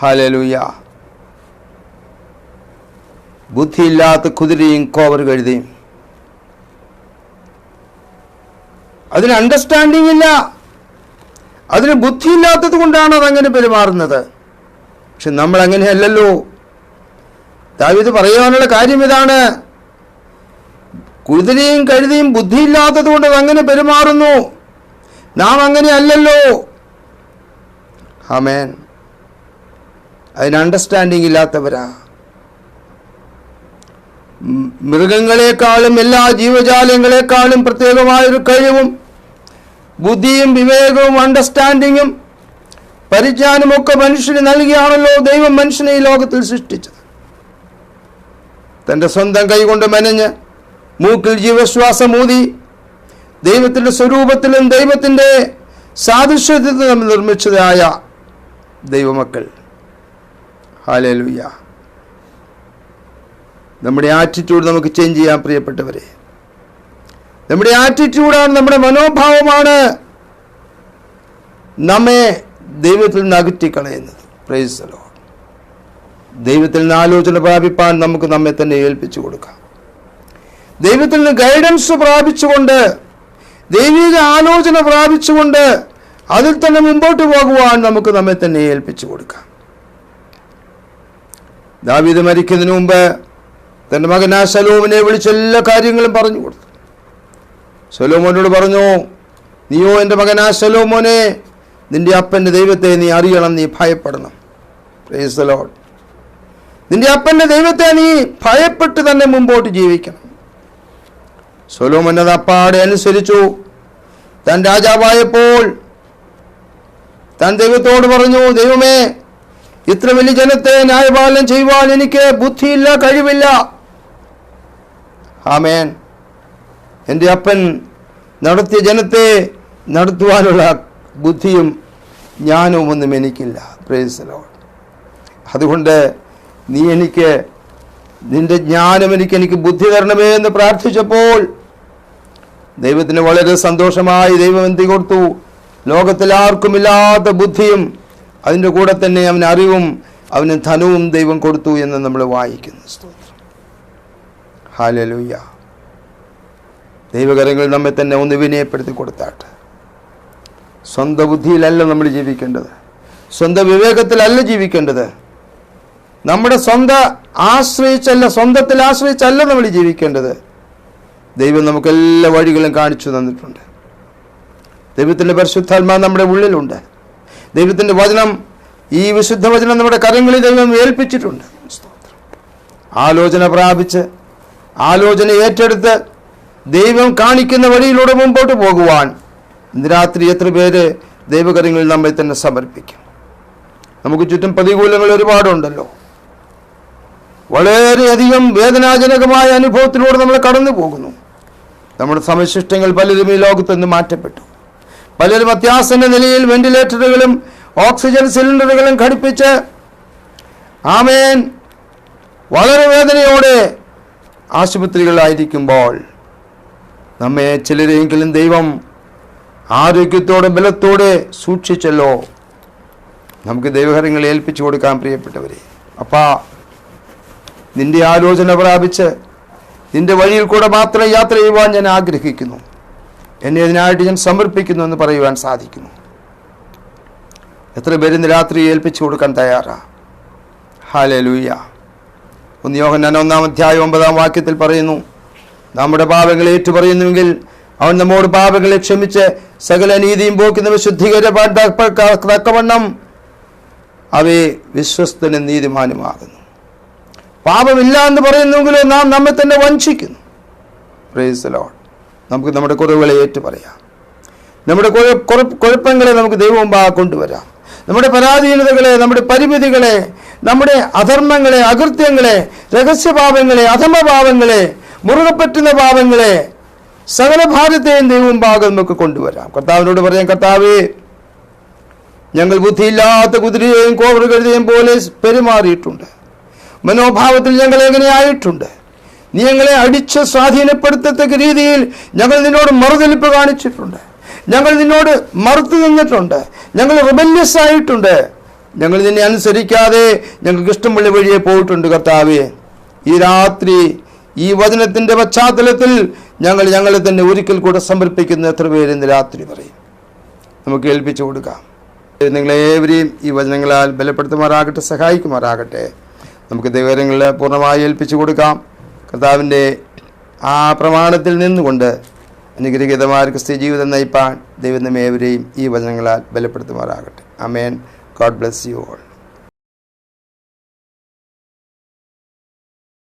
ഹല്ലേലൂയ. ബുദ്ധിയില്ലാത്ത കുതിരയും കോവർ കഴുതയും, അതിന് അണ്ടർസ്റ്റാൻഡിങ് ഇല്ല, അതിന് ബുദ്ധിയില്ലാത്തത് കൊണ്ടാണ് അതങ്ങനെ പെരുമാറുന്നത്. പക്ഷെ നമ്മൾ അങ്ങനെയല്ലല്ലോ. ദാവീദ് പറയാനുള്ള കാര്യം ഇതാണ്, കുതിരയും കഴുതയും ബുദ്ധിയില്ലാത്തത് കൊണ്ട് അതങ്ങനെ പെരുമാറുന്നു, നാം അങ്ങനെ അല്ലല്ലോ. ആമേൻ. അതിന് അണ്ടർസ്റ്റാൻഡിങ് ഇല്ലാത്തവരാ. മൃഗങ്ങളെക്കാളും എല്ലാ ജീവജാലങ്ങളെക്കാളും പ്രത്യേകമായൊരു കഴിവും ബുദ്ധിയും വിവേകവും അണ്ടർസ്റ്റാൻഡിങ്ങും പരിജ്ഞാനമൊക്കെ മനുഷ്യന് നൽകിയാണല്ലോ ദൈവം മനുഷ്യനെ ഈ ലോകത്തിൽ സൃഷ്ടിച്ചത്. തൻ്റെ സ്വന്തം കൈകൊണ്ട് മെനഞ്ഞ് മൂക്കിൽ ജീവശ്വാസം ഊതി ദൈവത്തിൻ്റെ സ്വരൂപത്തിലും ദൈവത്തിൻ്റെ സാദൃശ്യത്തിലും നമ്മൾ നിർമ്മിച്ചതായ ദൈവമക്കൾ. ഹല്ലേലൂയ. നമ്മുടെ ആറ്റിറ്റ്യൂഡ് നമുക്ക് ചേഞ്ച് ചെയ്യാൻ പ്രിയപ്പെട്ടവരെ. നമ്മുടെ ആറ്റിറ്റ്യൂഡാണ്, നമ്മുടെ മനോഭാവമാണ് നമ്മെ ദൈവത്തിൽ നിന്ന് അകറ്റിക്കളയുന്നത്. Price the Lord. ദൈവത്തിൽ നിന്ന് ആലോചന പ്രാപിപ്പാൻ നമുക്ക് നമ്മെ തന്നെ ഏൽപ്പിച്ചു കൊടുക്കാം. ദൈവത്തിൽ നിന്ന് ഗൈഡൻസ് പ്രാപിച്ചുകൊണ്ട്, ദൈവിക ആലോചന പ്രാപിച്ചുകൊണ്ട് അതിൽ തന്നെ മുമ്പോട്ട് പോകുവാൻ നമുക്ക് നമ്മെ തന്നെ ഏൽപ്പിച്ചു കൊടുക്കാം. ദാവീദ് മരിക്കുന്നതിന് മുമ്പ് തൻ്റെ മകനായ ശലോമോനെ വിളിച്ച് എല്ലാ കാര്യങ്ങളും പറഞ്ഞു കൊടുത്തു. ശലോമോനോട് പറഞ്ഞു, നീയോ എൻ്റെ മകനായ ശലോമോനെ, നിന്റെ അപ്പൻ്റെ ദൈവത്തെ നീ അറിയണം, നീ ഭയപ്പെടണം. Price the Lord. നിന്റെ അപ്പൻ്റെ ദൈവത്തെ നീ ഭയപ്പെട്ട് തന്നെ മുമ്പോട്ട് ജീവിക്കണം. ശലോമോൻ അത് അപ്പാടെ അനുസരിച്ചു. താൻ രാജാവായപ്പോൾ താൻ ദൈവത്തോട് പറഞ്ഞു, ദൈവമേ, ഇത്ര വലിയ ജനത്തെ ന്യായപാലനം ചെയ്യുവാൻ എനിക്ക് ബുദ്ധിയില്ല, കഴിവില്ല. ആമേൻ. എൻ്റെ അപ്പൻ നടത്തിയ ജനത്തെ നടത്തുവാനുള്ള ബുദ്ധിയും ജ്ഞാനവും ഒന്നും എനിക്കില്ല. Price the Lord. അതുകൊണ്ട് നീ എനിക്ക് നിന്റെ ജ്ഞാനം എനിക്ക് ബുദ്ധി തരണമേ എന്ന് പ്രാർത്ഥിച്ചപ്പോൾ ദൈവത്തിന് വളരെ സന്തോഷമായി ദൈവം എന്ത് കൊടുത്തു? ലോകത്തിൽ ആർക്കുമില്ലാത്ത ബുദ്ധിയും അതിൻ്റെ കൂടെ തന്നെ അവന് അറിവും അവന് ധനവും ദൈവം കൊടുത്തു എന്ന് നമ്മൾ വായിക്കുന്നു. സ്തോത്രം. ഹല്ലേലൂയ. ദൈവകരങ്ങൾ നമ്മെ തന്നെ ഒന്ന് വിനയപ്പെടുത്തി കൊടുത്താട്ടെ. സ്വന്തം ബുദ്ധിയിലല്ല നമ്മൾ ജീവിക്കേണ്ടത്, സ്വന്തം വിവേകത്തിലല്ല ജീവിക്കേണ്ടത്, നമ്മുടെ സ്വന്തത്തിൽ ആശ്രയിച്ചല്ല നമ്മൾ ജീവിക്കേണ്ടത്. ദൈവം നമുക്ക് എല്ലാ വഴികളും കാണിച്ചു തന്നിട്ടുണ്ട്. ദൈവത്തിൻ്റെ പരിശുദ്ധാത്മാവ് നമ്മുടെ ഉള്ളിലുണ്ട്. ദൈവത്തിൻ്റെ വചനം, ഈ വിശുദ്ധ വചനം നമ്മുടെ കരങ്ങളിൽ ദൈവം ഏൽപ്പിച്ചിട്ടുണ്ട്. ആലോചന പ്രാപിച്ച്, ആലോചന ഏറ്റെടുത്ത് ദൈവം കാണിക്കുന്ന വഴിയിലൂടെ മുമ്പോട്ട് പോകുവാൻ ഇന്ന് രാത്രി എത്ര പേര് ദൈവകരങ്ങളിൽ നമ്മെ തന്നെ സമർപ്പിക്കും? നമുക്ക് ചുറ്റും പ്രതികൂലങ്ങൾ ഒരുപാടുണ്ടല്ലോ. വളരെയധികം വേദനാജനകമായ അനുഭവത്തിലൂടെ നമ്മൾ കടന്നു പോകുന്നു. നമ്മുടെ സമശിഷ്ടങ്ങൾ പലരും ഈ ലോകത്ത് നിന്ന് മാറ്റപ്പെട്ടു. പലരും അത്യാസന്ന നിലയിൽ വെന്റിലേറ്ററുകളും ഓക്സിജൻ സിലിണ്ടറുകളും ഘടിപ്പിച്ച് ആമേൻ വളരെ വേദനയോടെ ആശുപത്രികളിലായിരിക്കുമ്പോൾ നമ്മെ ചിലരെങ്കിലും ദൈവം ആരോഗ്യത്തോടെ ബലത്തോടെ സൂക്ഷിച്ചല്ലോ. നമുക്ക് ദൈവകരങ്ങളെ ഏൽപ്പിച്ചു കൊടുക്കാൻ പ്രിയപ്പെട്ടവരെ. അപ്പാ, നിന്റെ ആലോചന പ്രാപിച്ച് നിന്റെ വഴിയിൽ കൂടെ മാത്രം യാത്ര ചെയ്യുവാൻ ഞാൻ ആഗ്രഹിക്കുന്നു. എന്നെ അതിനായിട്ട് ഞാൻ സമർപ്പിക്കുന്നു എന്ന് പറയുവാൻ സാധിക്കുന്നു. എത്ര പേര് ഇന്ന് രാത്രി ഏൽപ്പിച്ചു കൊടുക്കാൻ തയ്യാറാ? ഹല്ലേലൂയ. 1 യോഹന്നാൻ 1:9 പറയുന്നു, നമ്മുടെ പാപങ്ങളെ ഏറ്റുപറയുന്നുവെങ്കിൽ അവൻ നമ്മോട് പാപങ്ങളെ ക്ഷമിച്ച് സകല നീതിയും പോക്കുന്ന ശുദ്ധീകരണത്തക്കവണ്ണം അവയെ വിശ്വസ്തനും നീതിമാനുമാകുന്നു. പാപമില്ല എന്ന് പറയുന്നെങ്കിലോ നാം നമ്മെ തന്നെ വഞ്ചിക്കുന്നു. Price the Lord. നമുക്ക് നമ്മുടെ കുറവുകളെ ഏറ്റു പറയാം. നമ്മുടെ കുഴപ്പങ്ങളെ നമുക്ക് ദൈവമുമ്പാകെ കൊണ്ടുവരാം. നമ്മുടെ പരാധീനതകളെ, നമ്മുടെ പരിമിതികളെ, നമ്മുടെ അധർമ്മങ്ങളെ, അകൃത്യങ്ങളെ, രഹസ്യപാപങ്ങളെ, അധമപാപങ്ങളെ, മുറുകെ പറ്റുന്ന പാപങ്ങളെ, സകല ഭാരത്തെയും ദൈവമുമ്പാകെ നമുക്ക് കൊണ്ടുവരാം. കർത്താവിനോട് പറയാം, കർത്താവേ, ഞങ്ങൾ ബുദ്ധിയില്ലാത്ത കുതിരയെയും കോവറുകഴുതയും പോലെ പെരുമാറിയിട്ടുണ്ട്. മനോഭാവത്തിൽ ഞങ്ങൾ എങ്ങനെയായിട്ടുണ്ട്? നീ ഞങ്ങളെ അടിച്ച് സ്വാധീനപ്പെടുത്തത്തക്ക രീതിയിൽ ഞങ്ങൾ നിന്നോട് മറുതലിപ്പ് കാണിച്ചിട്ടുണ്ട്. ഞങ്ങൾ നിന്നോട് മറുത്തു നിന്നിട്ടുണ്ട്. ഞങ്ങൾ റിബല്യസ് ആയിട്ടുണ്ട്. ഞങ്ങൾ നിന്നെ അനുസരിക്കാതെ ഞങ്ങൾക്ക് ഇഷ്ടമുള്ള വഴിയെ പോയിട്ടുണ്ട്. കർത്താവേ, ഈ രാത്രി ഈ വചനത്തിൻ്റെ പശ്ചാത്തലത്തിൽ ഞങ്ങളെ തന്നെ ഒരിക്കൽ കൂടെ സമർപ്പിക്കുന്ന എത്ര പേര് ഇന്ന് രാത്രി പറയും? നമുക്ക് ഏൽപ്പിച്ചു കൊടുക്കാം. നിങ്ങളേവരെയും ഈ വചനങ്ങളാൽ ബലപ്പെടുത്തുമാറാകട്ടെ, സഹായിക്കുമാറാകട്ടെ. നമുക്ക് ദൈവകരങ്ങളിൽ പൂർണ്ണമായി ഏൽപ്പിച്ചു കൊടുക്കാം. കർത്താവിൻ്റെ ആ പ്രമാണത്തിൽ നിന്നുകൊണ്ട് അനുഗ്രഹീതമായ ക്രിസ്ത്യ ജീവിതം നയിപ്പാൻ ദൈവം നമ്മേവരെയും ഈ വചനങ്ങളാൽ ബലപ്പെടുത്തുമാറാകട്ടെ. ആമേൻ. God bless you all.